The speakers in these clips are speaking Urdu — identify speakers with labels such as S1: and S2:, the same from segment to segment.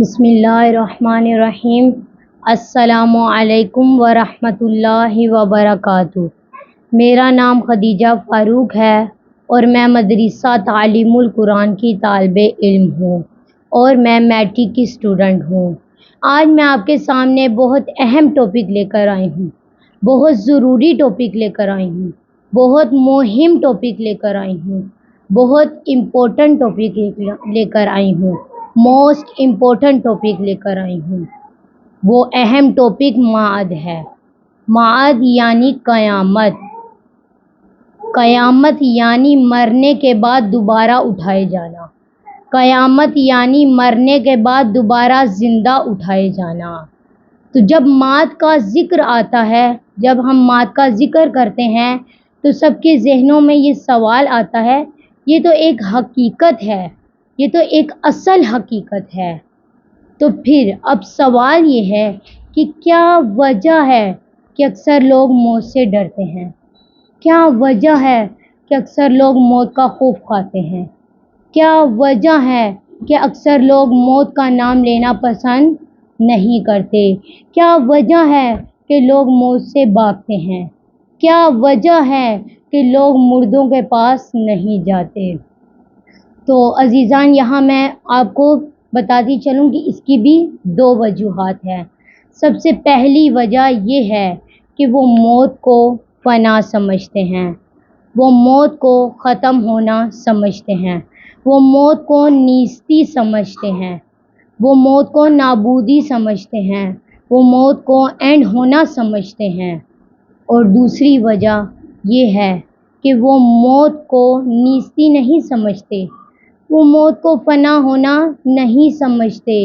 S1: بسم اللہ الرحمن الرحیم۔ السلام علیکم ورحمۃ اللہ وبرکاتہ۔ میرا نام خدیجہ فاروق ہے اور میں مدرسہ تعلیم القرآن کی طالب علم ہوں اور میں میٹرک کی اسٹوڈنٹ ہوں۔ آج میں آپ کے سامنے بہت اہم ٹاپک لے کر آئی ہوں، بہت ضروری ٹاپک لے کر آئی ہوں، بہت مہم ٹاپک لے کر آئی ہوں، بہت امپورٹنٹ ٹاپک لے کر آئی ہوں، موسٹ امپورٹنٹ ٹاپک لے کر آئی ہوں۔ وہ اہم ٹاپک معاد ہے۔ معاد یعنی قیامت۔ قیامت یعنی مرنے کے بعد دوبارہ اٹھائے جانا۔ قیامت یعنی مرنے کے بعد دوبارہ زندہ اٹھائے جانا۔ تو جب معاد کا ذکر آتا ہے، جب ہم معاد کا ذکر کرتے ہیں تو سب کے ذہنوں میں یہ سوال آتا ہے، یہ تو ایک حقیقت ہے، یہ تو ایک اصل حقیقت ہے۔ تو پھر اب سوال یہ ہے کہ کیا وجہ ہے کہ اکثر لوگ موت سے ڈرتے ہیں؟ کیا وجہ ہے کہ اکثر لوگ موت کا خوف کھاتے ہیں؟ کیا وجہ ہے کہ اکثر لوگ موت کا نام لینا پسند نہیں کرتے؟ کیا وجہ ہے کہ لوگ موت سے بھاگتے ہیں؟ کیا وجہ ہے کہ لوگ مردوں کے پاس نہیں جاتے؟ تو عزیزان، یہاں میں آپ کو بتاتی چلوں کہ اس کی بھی دو وجوہات ہیں۔ سب سے پہلی وجہ یہ ہے کہ وہ موت کو فنا سمجھتے ہیں، وہ موت کو ختم ہونا سمجھتے ہیں، وہ موت کو نیستی سمجھتے ہیں، وہ موت کو نابودی سمجھتے ہیں، وہ موت کو اینڈ ہونا سمجھتے ہیں۔ اور دوسری وجہ یہ ہے کہ وہ موت کو نیستی نہیں سمجھتے، وہ موت کو فنا ہونا نہیں سمجھتے،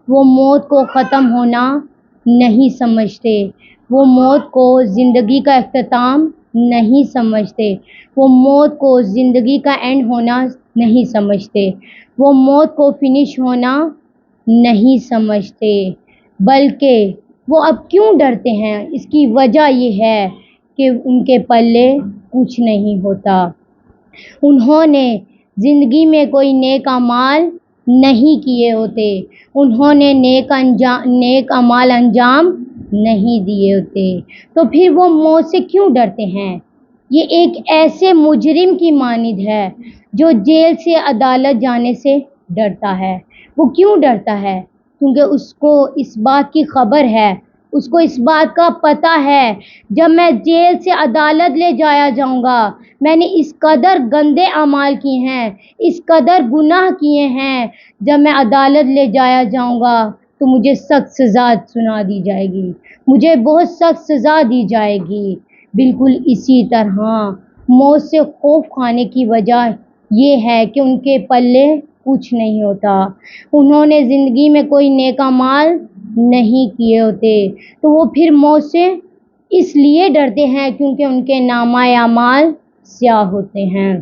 S1: وہ موت کو ختم ہونا نہیں سمجھتے، وہ موت کو زندگی کا اختتام نہیں سمجھتے، وہ موت کو زندگی کا اینڈ ہونا نہیں سمجھتے، وہ موت کو فنش ہونا نہیں سمجھتے، بلکہ وہ اب کیوں ڈرتے ہیں؟ اس کی وجہ یہ ہے کہ ان کے پلے کچھ نہیں ہوتا۔ انہوں نے زندگی میں کوئی نیک اعمال نہیں کیے ہوتے، انہوں نے نیک اعمال انجام نہیں دیے ہوتے، تو پھر وہ موت سے کیوں ڈرتے ہیں؟ یہ ایک ایسے مجرم کی مانند ہے جو جیل سے عدالت جانے سے ڈرتا ہے۔ وہ کیوں ڈرتا ہے؟ کیونکہ اس کو اس بات کی خبر ہے، اس کو اس بات کا پتہ ہے، جب میں جیل سے عدالت لے جایا جاؤں گا، میں نے اس قدر گندے اعمال کیے ہیں، اس قدر گناہ کیے ہیں، جب میں عدالت لے جایا جاؤں گا تو مجھے سخت سزا سنا دی جائے گی، مجھے بہت سخت سزا دی جائے گی۔ بالکل اسی طرح موت سے خوف کھانے کی وجہ یہ ہے کہ ان کے پلے کچھ نہیں ہوتا، انہوں نے زندگی میں کوئی نیک اعمال نہیں کیے ہوتے، تو وہ پھر موت سے اس لیے ڈرتے ہیں کیونکہ ان کے نامہ اعمال سیاہ ہوتے ہیں۔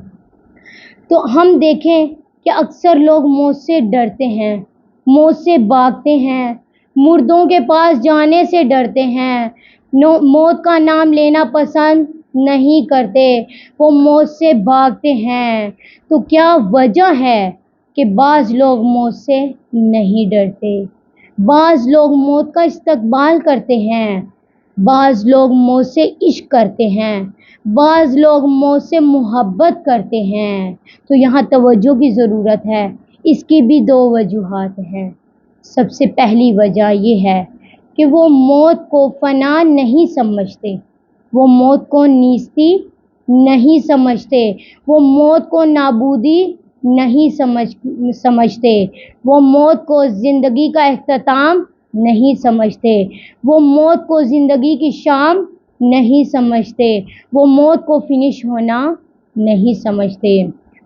S1: تو ہم دیکھیں کہ اکثر لوگ موت سے ڈرتے ہیں، موت سے بھاگتے ہیں، مردوں کے پاس جانے سے ڈرتے ہیں، موت کا نام لینا پسند نہیں کرتے، وہ موت سے بھاگتے ہیں۔ تو کیا وجہ ہے کہ بعض لوگ موت سے نہیں ڈرتے؟ بعض لوگ موت کا استقبال کرتے ہیں، بعض لوگ موت سے عشق کرتے ہیں، بعض لوگ موت سے محبت کرتے ہیں۔ تو یہاں توجہ کی ضرورت ہے، اس کی بھی دو وجوہات ہیں۔ سب سے پہلی وجہ یہ ہے کہ وہ موت کو فنا نہیں سمجھتے، وہ موت کو نیستی نہیں سمجھتے، وہ موت کو نابودی نہیں سمجھتے، وہ موت کو زندگی کا اختتام نہیں سمجھتے، وہ موت کو زندگی کی شام نہیں سمجھتے، وہ موت کو فنش ہونا نہیں سمجھتے،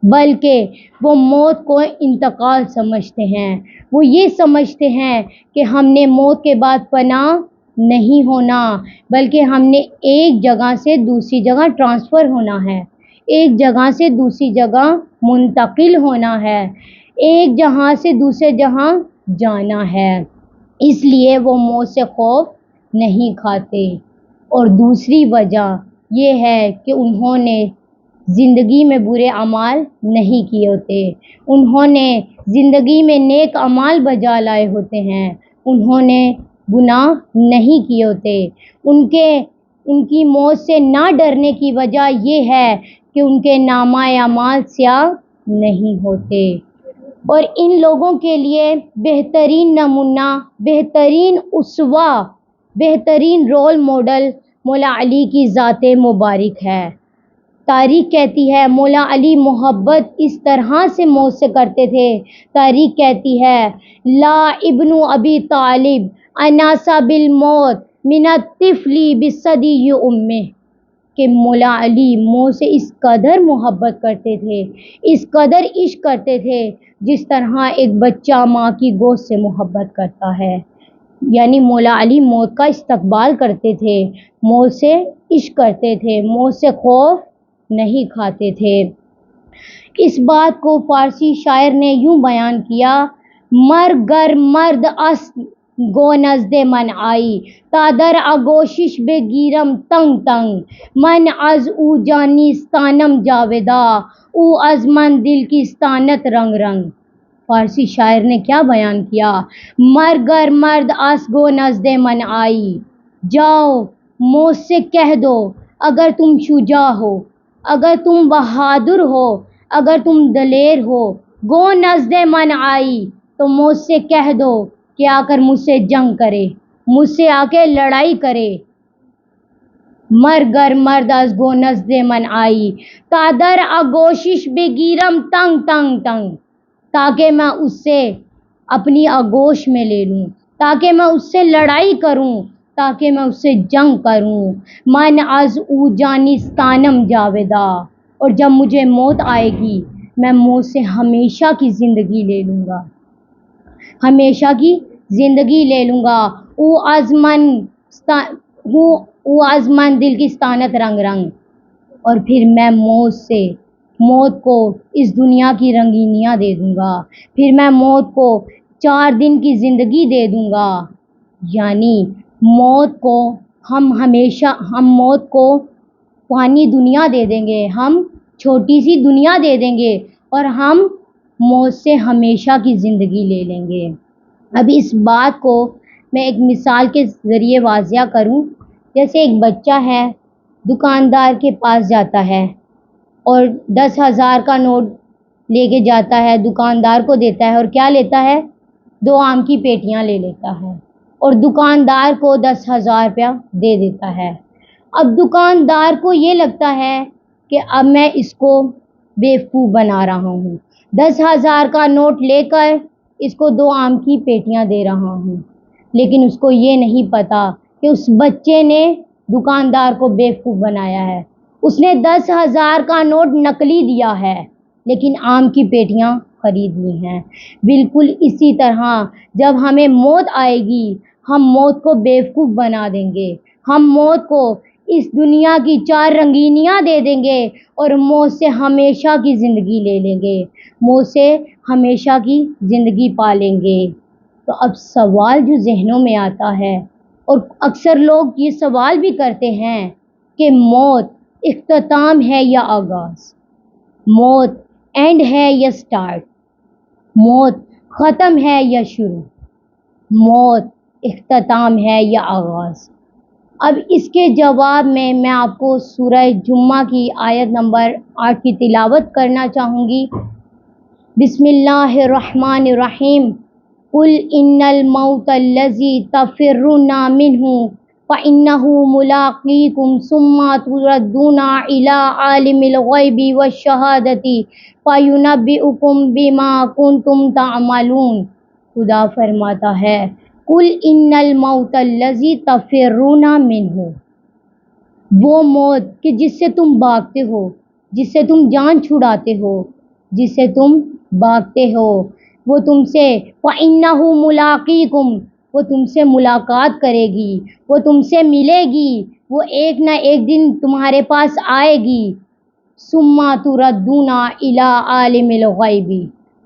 S1: بلکہ وہ موت کو انتقال سمجھتے ہیں۔ وہ یہ سمجھتے ہیں کہ ہم نے موت کے بعد فنا نہیں ہونا، بلکہ ہم نے ایک جگہ سے دوسری جگہ ٹرانسفر ہونا ہے، ایک جگہ سے دوسری جگہ منتقل ہونا ہے، ایک جہاں سے دوسرے جہاں جانا ہے، اس لیے وہ موت سے خوف نہیں کھاتے۔ اور دوسری وجہ یہ ہے کہ انہوں نے زندگی میں برے اعمال نہیں کیے ہوتے، انہوں نے زندگی میں نیک اعمال بجا لائے ہوتے ہیں، انہوں نے گناہ نہیں کیے ہوتے۔ ان کی موت سے نہ ڈرنے کی وجہ یہ ہے کہ ان کے نامہ اعمال سیاہ نہیں ہوتے۔ اور ان لوگوں کے لیے بہترین نمونہ، بہترین اسوہ، بہترین رول ماڈل مولا علی کی ذات مبارک ہے۔ تاریخ کہتی ہے مولا علی محبت اس طرح سے موت سے کرتے تھے۔ تاریخ کہتی ہے لا ابن ابی طالب اناسا بالموت من الطفل بصدی امہ، کہ مولا علی موت سے اس قدر محبت کرتے تھے، اس قدر عشق کرتے تھے جس طرح ایک بچہ ماں کی گود سے محبت کرتا ہے۔ یعنی مولا علی موت کا استقبال کرتے تھے، موت سے عشق کرتے تھے، موت سے خوف نہیں کھاتے تھے۔ اس بات کو فارسی شاعر نے یوں بیان کیا: مرگ گر مرد است گو نزد من آئی، تا در آغوشش بگیرم تنگ تنگ، من از او جانستانم جاویدا، او از من دل کی استانت رنگ رنگ۔ فارسی شاعر نے کیا بیان کیا؟ مرگ گر مرد است گو نزد من آئی، جاؤ موت سے کہہ دو اگر تم شجاع ہو، اگر تم بہادر ہو، اگر تم دلیر ہو، گو نزد من آئی، تو موت سے کہہ دو کہ آ کر مجھ سے جنگ کرے، مجھ سے آ کے لڑائی کرے۔ مرگ گر مرد از گو نزد من آئی، تا در آغوشش بگیرم تنگ تنگ تنگ، تاکہ میں اس سے اپنی آغوش میں لے لوں، تاکہ میں اس سے لڑائی کروں، تاکہ میں اس سے جنگ کروں۔ من از او جانستانم جاویدا، اور جب مجھے موت آئے گی میں موت سے ہمیشہ کی زندگی لے لوں گا، ہمیشہ کی زندگی لے لوں گا۔ او از من دل کی استانت رنگ رنگ، اور پھر میں موت کو اس دنیا کی رنگینیاں دے دوں گا، پھر میں موت کو 4 دن کی زندگی دے دوں گا۔ یعنی موت کو ہم موت کو فانی دنیا دے دیں گے، ہم چھوٹی سی دنیا دے دیں گے، اور ہم موت سے ہمیشہ کی زندگی لے لیں گے۔ اب اس بات کو میں ایک مثال کے ذریعے واضح کروں۔ جیسے ایک بچہ ہے، دکاندار کے پاس جاتا ہے اور 10,000 کا نوٹ لے کے جاتا ہے، دکاندار کو دیتا ہے، اور کیا لیتا ہے؟ 2 آم کی پیٹیاں لے لیتا ہے، اور دکاندار کو 10,000 روپیہ دے دیتا ہے۔ اب دکاندار کو یہ لگتا ہے کہ اب میں اس کو بیوقوف بنا رہا ہوں، 10,000 کا نوٹ لے کر اس کو 2 آم کی پیٹیاں دے رہا ہوں، لیکن اس کو یہ نہیں پتا کہ اس بچے نے دکاندار کو بیوقوف بنایا ہے۔ اس نے 10,000 کا نوٹ نقلی دیا ہے لیکن آم کی پیٹیاں خرید لی ہیں۔ بالکل اسی طرح جب ہمیں موت آئے گی ہم موت کو بیوقوف بنا دیں گے، ہم موت کو اس دنیا کی 4 رنگینیاں دے دیں گے اور موت سے ہمیشہ کی زندگی لے لیں گے، موت سے ہمیشہ کی زندگی پالیں گے۔ تو اب سوال جو ذہنوں میں آتا ہے، اور اکثر لوگ یہ سوال بھی کرتے ہیں کہ موت اختتام ہے یا آغاز، موت اینڈ ہے یا سٹارٹ، موت ختم ہے یا شروع، موت اختتام ہے یا آغاز۔ اب اس کے جواب میں آپ کو سورہ جمعہ کی آیت نمبر 8 کی تلاوت کرنا چاہوں گی۔ بسم اللہ الرحمن الرحیم، قل ان الموت الذی تفرون منہ فإنہ ملاقیکم ثم تردون الی عالم الغیب والشہادۃ فینبئکم بما کنتم تعملون۔ خدا فرماتا ہے قل ان الموت الذی تفرون منہ، وہ موت کہ جس سے تم بھاگتے ہو، جس سے تم جان چھڑاتے ہو، جس سے تم بھاگتے ہو، وہ تم سے فإنہ ملاقیکم، وہ تم سے ملاقات کرے گی، وہ تم سے ملے گی، وہ ایک نہ ایک دن تمہارے پاس آئے گی۔ ثم تردون الی عالم الغیب،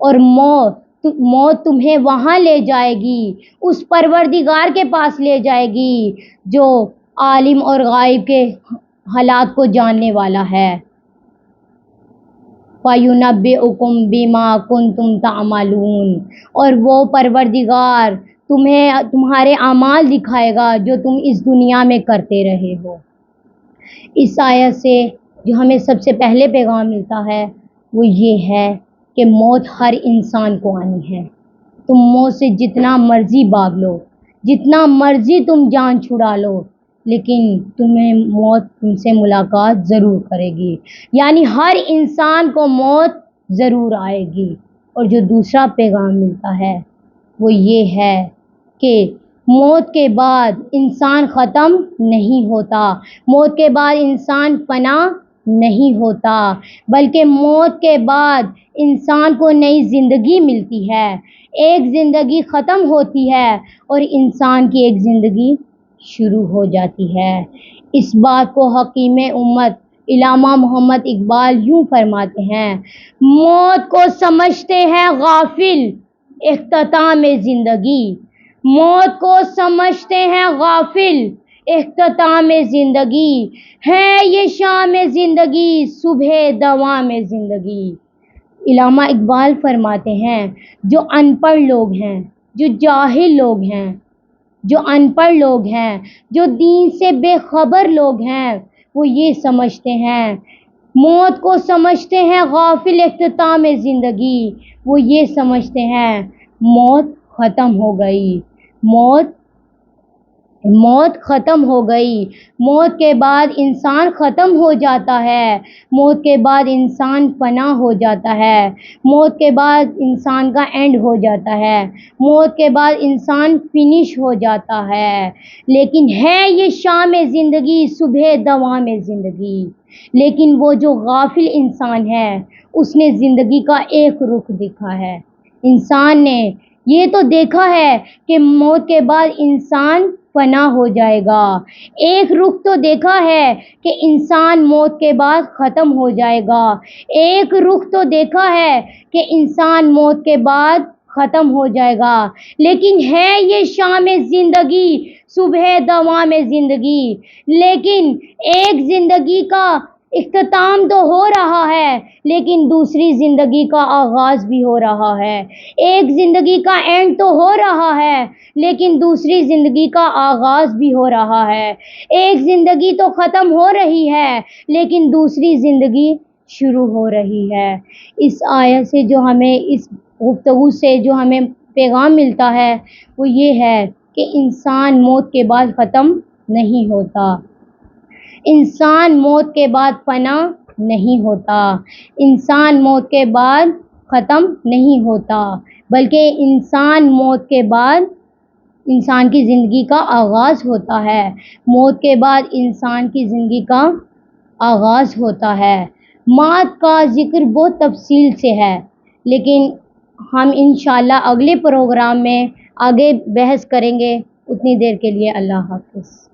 S1: اور موت تمہیں وہاں لے جائے گی، اس پروردگار کے پاس لے جائے گی جو عالم اور غائب کے حالات کو جاننے والا ہے۔ فَيُنَبِّئُكُم بِمَا كُنتُم تَعْمَلُونَ، اور وہ پروردگار تمہیں تمہارے اعمال دکھائے گا جو تم اس دنیا میں کرتے رہے ہو۔ اس آیت سے جو ہمیں سب سے پہلے پیغام ملتا ہے وہ یہ ہے کہ موت ہر انسان کو آنی ہے۔ تم موت سے جتنا مرضی بھاگ لو، جتنا مرضی تم جان چھڑا لو، لیکن تمہیں موت تم سے ملاقات ضرور کرے گی، یعنی ہر انسان کو موت ضرور آئے گی۔ اور جو دوسرا پیغام ملتا ہے وہ یہ ہے کہ موت کے بعد انسان ختم نہیں ہوتا، موت کے بعد انسان فنا نہیں ہوتا، بلکہ موت کے بعد انسان کو نئی زندگی ملتی ہے۔ ایک زندگی ختم ہوتی ہے اور انسان کی ایک زندگی شروع ہو جاتی ہے۔ اس بات کو حکیم امت علامہ محمد اقبال یوں فرماتے ہیں: موت کو سمجھتے ہیں غافل اختتام زندگی، موت کو سمجھتے ہیں غافل اختتام زندگی، ہے یہ شام زندگی صبح دوام زندگی۔ علامہ اقبال فرماتے ہیں جو ان پڑھ لوگ ہیں، جو جاہل لوگ ہیں، جو ان پڑھ لوگ ہیں، جو دین سے بے خبر لوگ ہیں، وہ یہ سمجھتے ہیں، موت کو سمجھتے ہیں غافل اختتام زندگی، وہ یہ سمجھتے ہیں موت ختم ہو گئی، موت ختم ہو گئی، موت کے بعد انسان ختم ہو جاتا ہے، موت کے بعد انسان فنا ہو جاتا ہے، موت کے بعد انسان کا اینڈ ہو جاتا ہے، موت کے بعد انسان فنش ہو جاتا ہے۔ لیکن ہے یہ شام زندگی صبح دوام زندگی، لیکن وہ جو غافل انسان ہے اس نے زندگی کا ایک رخ دیکھا ہے۔ انسان نے یہ تو دیکھا ہے کہ موت کے بعد انسان فنا ہو جائے گا، ایک رخ تو دیکھا ہے کہ انسان موت کے بعد ختم ہو جائے گا، ایک رخ تو دیکھا ہے کہ انسان موت کے بعد ختم ہو جائے گا، لیکن ہے یہ شام زندگی صبح دوام زندگی، لیکن ایک زندگی کا اختتام تو ہو رہا ہے لیکن دوسری زندگی کا آغاز بھی ہو رہا ہے، ایک زندگی کا اینڈ تو ہو رہا ہے لیکن دوسری زندگی کا آغاز بھی ہو رہا ہے، ایک زندگی تو ختم ہو رہی ہے لیکن دوسری زندگی شروع ہو رہی ہے۔ اس آیت سے جو ہمیں اس گفتگو سے جو ہمیں پیغام ملتا ہے وہ یہ ہے کہ انسان موت کے بعد ختم نہیں ہوتا، انسان موت کے بعد فنا نہیں ہوتا، انسان موت کے بعد ختم نہیں ہوتا، بلکہ انسان موت کے بعد انسان کی زندگی کا آغاز ہوتا ہے، موت کے بعد انسان کی زندگی کا آغاز ہوتا ہے۔ موت کا ذکر بہت تفصیل سے ہے لیکن ہم انشاءاللہ اگلے پروگرام میں آگے بحث کریں گے۔ اتنی دیر کے لیے اللہ حافظ۔